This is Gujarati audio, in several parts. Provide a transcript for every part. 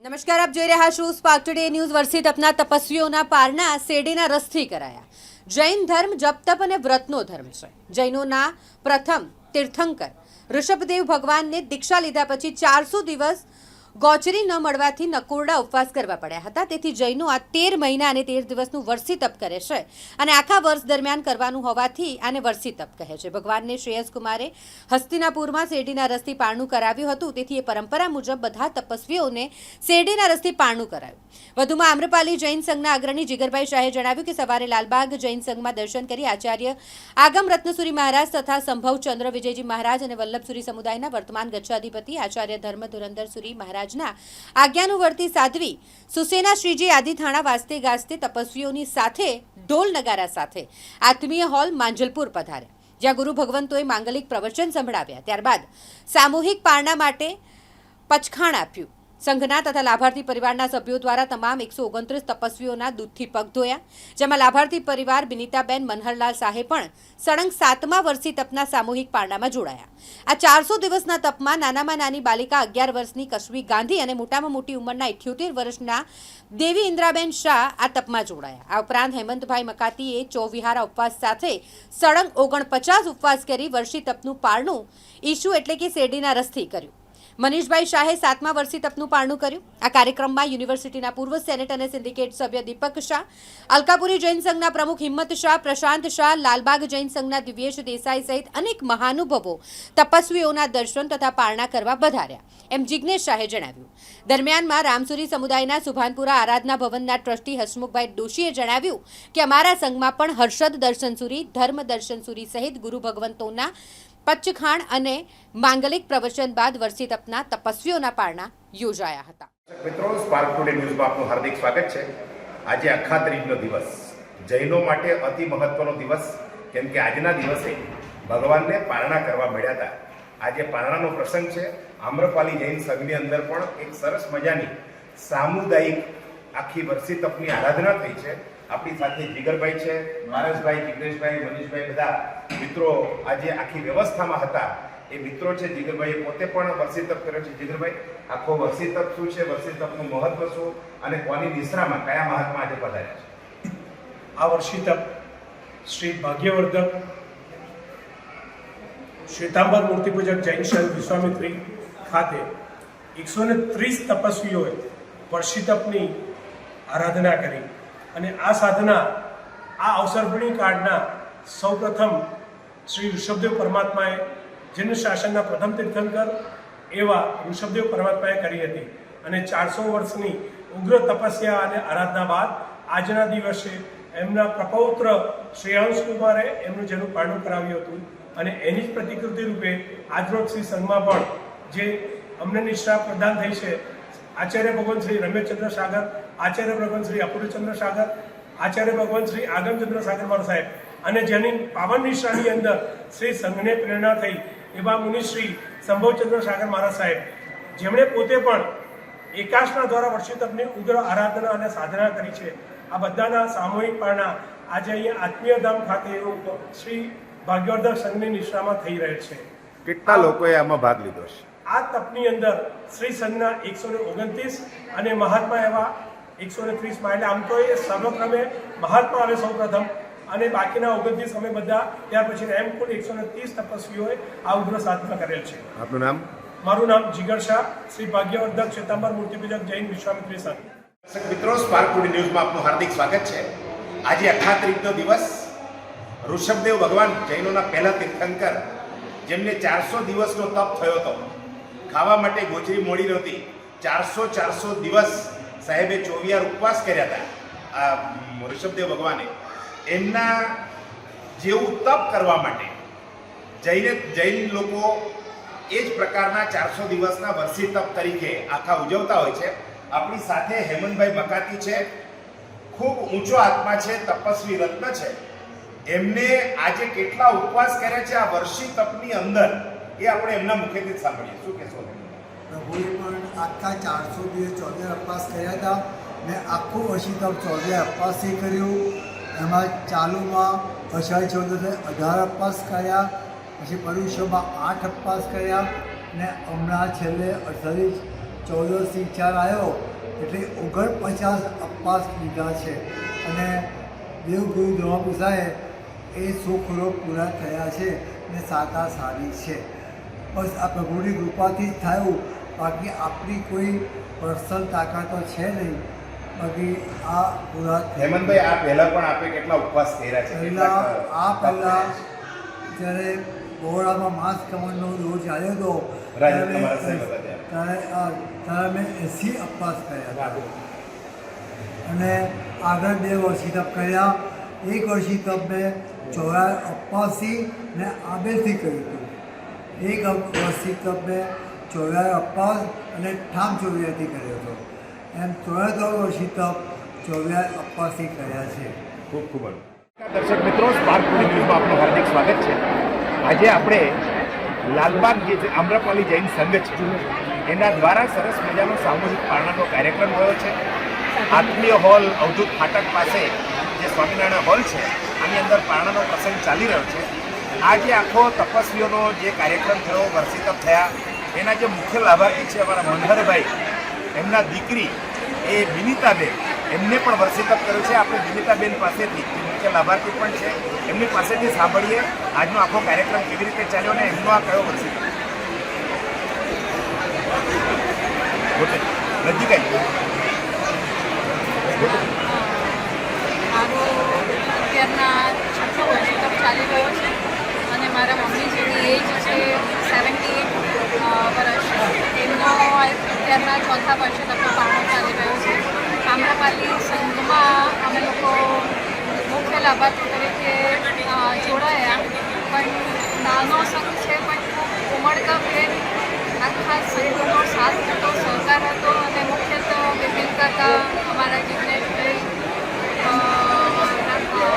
નમસ્કાર, આપ જોઈ રહ્યા છો સ્પાર્ક ટુડે ન્યૂઝ. વર્ષી તપના તપસ્વીઓના પારણા શેરડીના રસથી કરાયા. જૈન ધર્મ જપ તપ અને વ્રતનો ધર્મ છે. જૈનોના પ્રથમ તીર્થંકર ઋષભદેવ ભગવાનને દીક્ષા લીધા પછી 400 દિવસ ગોચરી ન મળવાથી નકોરડા ઉપવાસ કરવા પડ્યા હતા. તેથી જૈનો આ 13 મહિના અને 13 દિવસનું વર્ષી તપ કરે છે અને આખા વર્ષ દરમિયાન કરવાનું હોવાથી આને વર્ષી તપ કહે છે. ભગવાનને શ્રેયસ કુમારે હસ્તિનાપુરમાં શેરડીના રસથી પારણું કરાવ્યું હતું. તેથી એ પરંપરા મુજબ બધા તપસ્વીઓને શેરડીના રસથી પારણું કરાયું. વધુમાં આમ્રપાલી જૈન સંઘના અગ્રણી જીગરભાઈ શાહે જણાવ્યું કે સવારે લાલબાગ જૈન સંઘમાં દર્શન કરી આચાર્ય આગમ રત્નસુરી મહારાજ તથા સંભવ ચંદ્ર વિજયજી મહારાજ અને વલ્લભસુરી સમુદાયના વર્તમાન ગચ્છાધિપતિ આચાર્ય ધર્મ ધુરંધરસુરી મહારાજના આજ્ઞાનુવર્તી સાધ્વી સુસેના શ્રીજી આદિ થાણા વાસ્તે ગાસ્તે તપસ્વીઓની સાથે ઢોલ નગારા સાથે આત્મીય હોલ માંજલપુર પધાર્યા, જ્યાં ગુરુ ભગવંતોએ માંગલિક પ્રવચન સંભળાવ્યા. ત્યારબાદ સામૂહિક પારણા માટે પચખાણ આપ્યું. સંઘના તથા લાભાર્થી પરિવારના સભ્યો દ્વારા તમામ 129 તપસ્વીઓના દૂધથી પગ ધોયા, જેમાં લાભાર્થી પરિવાર બિનિતાબેન મનહરલાલ શાહે પણ સળંગ 7મા વર્ષી તપના સામૂહિક પારણામાં જોડાયા. આ 400 દિવસના તપમાં નાનામાં નાની બાલિકા 11 વર્ષની કશ્મી ગાંધી અને મોટામાં મોટી ઉંમરના 78 વર્ષના દેવી ઇન્દ્રાબેન શાહ આ તપમાં જોડાયા. આ ઉપરાંત હેમંતભાઈ મકાતીએ ચોવિહારા ઉપવાસ સાથે સળંગ 49 ઉપવાસ કરી વર્ષી તપનું પારણું ઈશુ એટલે કે શેરડીના રસથી કર્યું. મનીષભાઈ શાહે 7મા વર્ષી તપનું પારણું કર્યું. આ કાર્યક્રમમાં યુનિવર્સિટીના પૂર્વ સેનેટ અને સિન્ડિકેટ સભ્ય દીપક શાહ, અલકાપુરી જૈન સંઘના પ્રમુખ હિંમત શાહ, પ્રશાંત શાહ, લાલબાગ જૈન સંઘના દિવ્યેશ દેસાઈ સહિત અનેક મહાનુભવો તપસ્વીઓના દર્શન તથા પારણા કરવા પધાર્યા, એમ જિજ્ઞેશ શાહે જણાવ્યું. દરમિયાનમાં રામસુરી સમુદાયના સુભાનપુરા આરાધના ભવનના ટ્રસ્ટી હસમુખભાઈ દોશીએ જણાવ્યું કે અમારા સંઘમાં પણ હર્ષદ દર્શનસુરી, ધર્મ દર્શનસુરી સહિત ગુરુ ભગવંતોના પચખાણ અને માંગલિક પ્રવચન બાદ વર્ષી તપના તપસ્વીઓના પારણા યોજાયા હતા. મિત્રો, સ્પાર્ક ટુડે ન્યૂઝમાં આપનું હાર્દિક સ્વાગત છે. આજે અખાત્રીજનો દિવસ જૈનો માટે અતિ મહત્વનો દિવસ, કેમ કે આજના દિવસે ભગવાનને પારણા કરવા મળ્યા હતા. આજે પારણાનો પ્રસંગ છે. આમ્રપાલી જૈન સંઘની અંદર પણ એક સરસ મજાની સામુદાયિક આખી વર્ષી તપની આરાધના થઈ છે. આપણી સાથે જીગરભાઈ છે, મારસભાઈ, જિગ્નેશભાઈ, મનીષભાઈ, બધા મિત્રો આજે આખી વ્યવસ્થામાં હતા. એ મિત્રો છે. જીગરભાઈએ પોતે પણ વર્ષી તપ કર્યો છે. જીગરભાઈ, આખો વર્ષી તપ શું છે, વર્ષી તપનું મહત્વ શું અને કોની નિશ્રામાં કયા મહાત્મા આજે પધાર્યા છે? આ વર્ષી તપ શ્રી ભાગ્યવર્ધક શ્વેતાંબર મૂર્તિપૂજક જૈન સંઘ વિશ્વામિત્રી ખાતે 130 તપસ્વીઓએ વર્ષી તપની આરાધના કરી અને આ સાધના આ અવસરપૂર્ણી કાળના સૌપ્રથમ શ્રી ઋષભદેવ પરમાત્માએ જૈન શાસનના પ્રથમ તીર્થંકર એવા ઋષભદેવ પરમાત્માએ કરી હતી. અને 400 વર્ષની ઉગ્ર તપસ્યા અને આરાધના બાદ આજના દિવસે એમના પ્રપૌત્ર શ્રેયાંશ કુમારે એમનું જેનું પારણું કરાવ્યું હતું. અને એની જ પ્રતિકૃતિ રૂપે આજરોજ શ્રી સંઘમાં પણ જે અમને નિષ્ઠા પ્રદાન થઈ છે, આચાર્ય ભગવાન શ્રી રમેશચંદ્ર સાગર, આચાર્ય ભગવાન શ્રી અપૂર્વચંદ્ર સાગર, આચાર્ય ભગવાન શ્રી આગમચંદ્ર સાગર મારા સાહેબ, અને જેની પાવન નિષ્ઠાની અંદર શ્રી સંઘને પ્રેરણા થઈ એવા મુનિશ્રી સંભવચંદ્ર સાગર મહારાજ સાહેબ, જેમણે પોતે પણ એકાશના દ્વારા વર્ષી તપની ઉગ્ર આરાધના અને સાધના કરી છે. આ બધાના સામૂહિક પારણા આજે અહીંયા આત્મીય ધામ ખાતે શ્રી ભાગ્યવર્ધક સંઘની નિષ્ઠામાં થઈ રહેલ છે. કેટલા લોકોએ આમાં ભાગ લીધો છે? આ તપની અંદર શ્રી સંઘના 129 અને મહાત્મા એવા 130 માં, એટલે આમ તો એ સર્વક્રમે મહાત્મા આવે સૌ પ્રથમ અને બાકીના 29 અમે બધા ત્યાર પછી એમ કુલ 130 તપસ્વીઓએ આ ઉગ્ર સાધના કરેલ છે. આપનું નામ? મારું નામ જીગર શાહ, શ્રી ભાગ્યવર્ધક શ્વેતાંબર મૂર્તિપૂજક જૈન વિશ્વામિત્રી સંઘ. મિત્રો, સ્પાર્ક ટુડે ન્યૂઝમાં આપનું હાર્દિક સ્વાગત છે. આજે અખાત્રીજનો દિવસ ઋષભદેવ ભગવાન જૈનોના પહેલા તીર્થંકર, જેમને 400 દિવસનો તપ થયો હતો, ખાવા માટે ગોચરી મળી નહોતી. 400 દિવસ સાહેબે ચોવિહાર ઉપવાસ કર્યા હતા. આ ઋષભદેવ ભગવાને એમના જેવું તપ કરવા માટે જૈન લોકો એ જ પ્રકારના 400 દિવસના વર્ષી તપ તરીકે આખા ઉજવતા હોય છે. આપણી સાથે હેમંતભાઈ મકાતી છે, ખૂબ ઊંચો આત્મા છે, તપસ્વી રત્ન છે. એમને આજે કેટલા ઉપવાસ કર્યા છે આ વર્ષી તપની અંદર, એ આપણે એમના મુખેથી જ સાંભળીએ. શું કહેશો? પ્રભુએ પણ આખા 400 દિવસ 14 ઉપવાસ કર્યા હતા ને આખું વર્ષી તપ 14 ઉપવાસથી કર્યું. એમાં ચાલુમાં અષાઢી ચૌદસે 18 ઉપવાસ કર્યા, પછી પરુષોમાં 8 ઉપવાસ કર્યા ને હમણાં છેલ્લે 28 14 4 આવ્યો એટલે 49 અપવાસ લીધા છે અને દેવગુરુ બ્રહ્મપિતાએ એ સુખરો પૂરા થયા છે ને સાતા સારી છે. બસ આ પ્રભુની કૃપાથી જ થયું, બાકી આપણી કોઈ પર્સનલ તાકાતો છે નહીં. બાકી આ પૂરા હેમંતભાઈ, આ પહેલા પણ આપે કેટલા ઉપવાસ કર્યા છે? પહેલાં જ્યારે બહોળામાં માસ કમળનો રોજ આવ્યો હતો ત્યારે મેં 80 અપવાસ કર્યા હતા અને આગળ 2 વર્ષથી તપ કર્યા. 1 વર્ષથી તપ મેં 84 અપવાસથી ને આબેલથી કર્યું હતું. 1 વર્ષથી તપ મેં 84 અપવાસ અને ઠામ 84થી કર્યો હતો. એમ 73 વર્ષથી તપ 84 અપવાસથી કર્યા છે. ખૂબ ખૂબ દર્શક મિત્રો, સ્પાર્ક ટુડે ન્યૂઝમાં આપનું હાર્દિક સ્વાગત છે. આજે આપણે લાલબાગ જે આમ્રપાલી જૈન સંઘ છે એના દ્વારા સરસ મજાનો સામૂહિક પારણાનો કાર્યક્રમ થયો છે. આત્મીય હોલ અવધૂત ફાટક પાસે જે સ્વામિનારાયણ હોલ છે આની અંદર પારણાનો પ્રસંગ ચાલી રહ્યો છે. આ જે આખો તપસ્વીઓનો જે કાર્યક્રમ થયો, વર્ષી તપ થયા, એના જે મુખ્ય લાભાર્થી છે અમારા મનહરભાઈ, એમના દીકરી એ વિનીતાબેન, એમને પણ વર્ષી તપ કર્યું છે. આપણે વિનીતાબેન પાસેથી જે મુખ્ય લાભાર્થી પણ છે એમની પાસેથી સાંભળીએ આજનો આખો કાર્યક્રમ કેવી રીતે ચાલ્યો અને એમનો આ કયો વર્ષી તપ. નજીક મારો અત્યારના 6 વર્ષ તક ચાલી રહ્યો છે અને મારા મમ્મી જેની એજ છે 78 વર્ષ, એમનો અત્યારના 4થા વર્ષે તકનો પારણો ચાલી રહ્યો છે. આમ્રપાલી સંઘમાં અમે લોકો મુખ્ય લાભાર્થી તરીકે જોડાયા, પણ નાનો સંઘ છે પણ ખૂબ ઉમળકાભેર આખા સંઘનો સાથ હતો, સહકાર હતો અને મુખ્યત્વે બિપિન કાકા, અમારા જિગ્નેશભાઈ,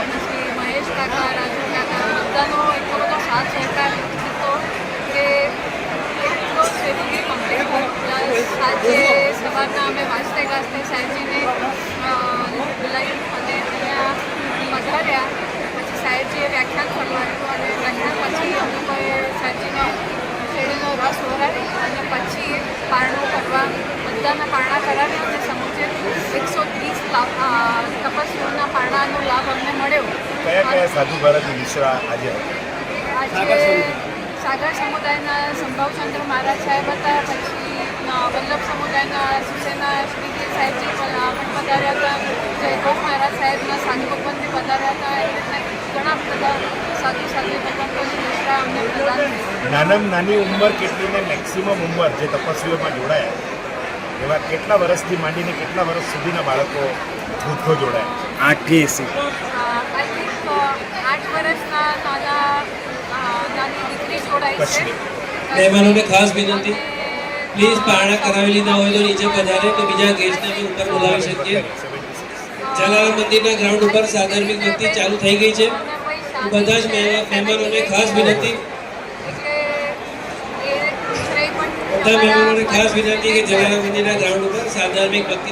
પછી મહેશ કાકા, રાજુ કાકા, બધાનો એટલો બધો સાથ સહકાર હતો કે એટલો સેફલી કમ્પ્લીટ હોય. સાંજે સવારના અમે વાંચતે ગાજતે સાહેબજીને લઈ અને અહીંયા પધાર્યા. પછી સાહેબજીએ વ્યાખ્યાન કરવાયું અને વ્યાખ્યાન પછી અમે લોકોએ સાહેબજીને શેરડીનો રસ વરાવી અને પછી પારણું કરવા બધાના પારણા કરાવ્યા અને સમુચે 130 તપસ્વીઓના પારણાનો લાભ અમને મળ્યો. કયા કયા સાધુ ભારતી મિશ્રા આજે સાગર સમુદાયના સંભવચંદ્ર મહારાજ સાહેબ હતા, પછી વલ્લભ સમુદાયના સુસેના શ્રીજી સાહેબજી પણ પધાર્યા હતા, જયગોપ મહારાજ સાહેબના સાધુ ભગવંતથી પધાર્યા હતા. એવી રીતના ઘણા બધા સાધુ ભગવંતોની નિષ્ઠા અમને પ્રદાન થઈ. નાનામાં નાની ઉંમર કેટલી ને મેક્સિમમ ઉંમર જે તપસ્વીઓમાં જોડાયા એવા કેટલા વર્ષથી માંડીને કેટલા વર્ષ સુધીના બાળકો જૂથો જોડાયા? 8 થી 80. આઈ થિંક 8 વર્ષના નાની દીકરી જોડાઈ છે. મહેમાનોને ખાસ વિનંતી, પ્લીઝ પારણા કરાવી લીધા હોય તો નીચે પધારે તો બીજા ગેસ્ટને અમે ઉપર બોલાવી શકીએ. જલારામ મંદિરના ગ્રાઉન્ડ ઉપર સાધર્મિક ભક્તિ ચાલુ થઈ ગઈ છે. બધા જ મહેમાનોને ખાસ વિનંતી, બધા મહેમાનોને ખાસ વિનંતી કે જલારામ મંદિરના ગ્રાઉન્ડ ઉપર સાધર્મિક ભક્તિ